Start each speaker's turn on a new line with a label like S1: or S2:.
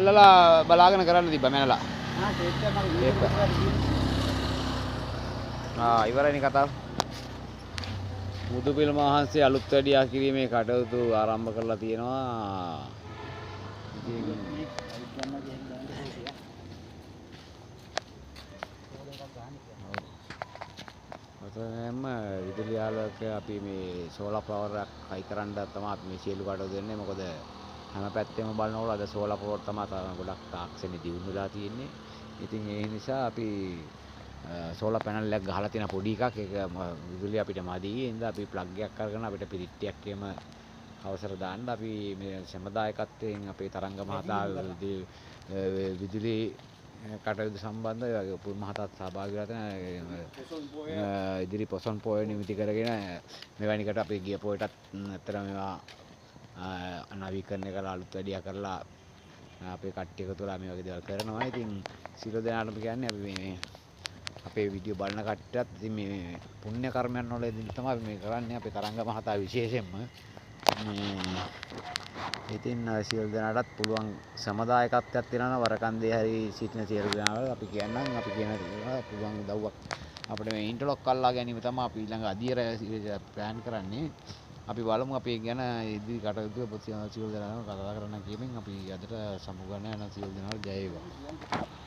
S1: අල්ලලා බලාගෙන කරන්න තිබ්බා මැනලා. ඉවරයිනේ කතාව. බුදු පිළිම වහන්සේ අලුත් වැඩියා කිරීමේ කටයුතු ආරම්භ කරලා තියෙනවා. ඔතනම විදුලි ආලෝකය අපි මේ සෝලාර් පවර් එකක් හයි කරන්න තමයි අපි මේ සියලු කටයුතු දෙන්නේ. මොකද හැම පැත්තෙම බලනකොට අද සෝලාර් පවර් තමයි ගොඩක් තාක්ෂණي දියුණු වෙලා තියෙන්නේ. ඉතින් ඒ නිසා අපි සෝලාර් පැනල් එකක් ගහලා තියෙන පොඩි එකක්. ඒක විදුලිය අපිට මදි. ඒ නිසා අපි ප්ලග් එකක් අරගෙන අපිට පිරිට්ටියක් එහෙම අවසර දාන්න අපි මේ සම්බදායකත්වයෙන් අපේ තරංග මහතා විදුලි කටයුතු සම්බන්ධව ඒ වගේ උපුල් මහතාත් සහභාගී වෙලා තියෙනවා. ඉදිරි පොසොන් පොය නිමිති කරගෙන මෙවැනිකට අපි ගිය පොයටත් ඇත්තට මේවා නවීකරණය කරලා අලුත් වැඩියා කරලා අපේ කට්ටිය එකතු වෙලා මේ වගේ දේවල් කරනවා. ඉතින් සියලු දෙනාටම කියන්නේ අපි මේ අපේ වීඩියෝ බලන කට්ටියත් ඉතින් මේ පුණ්‍ය කර්මයන් වලදී තමයි අපි මේ කරන්නේ. අපේ තරංග මහතා විශේෂයෙන්ම ඉතින් සියලු දෙනාටත් පුළුවන් සමදායකත්වයක් තියෙනවා. වරකන්දේ හරි සිටින සියලු දෙනාට අපි කියන්නම් අපි කියන පුළුවන් උදව්වක් අපිට මේ ඉන්ටර්ලොක් අල්ලා ගැනීම තමයි අපි ඊළඟ අධීර ප්ලෑන් කරන්නේ. අපි බලමු අපි ගැන ඉදිරි කටයුතු සියලු දෙනාම කතා කරන්න කියමින් අපි අදට සමුගන්න යන සියලු දෙනාට ජය වේවා.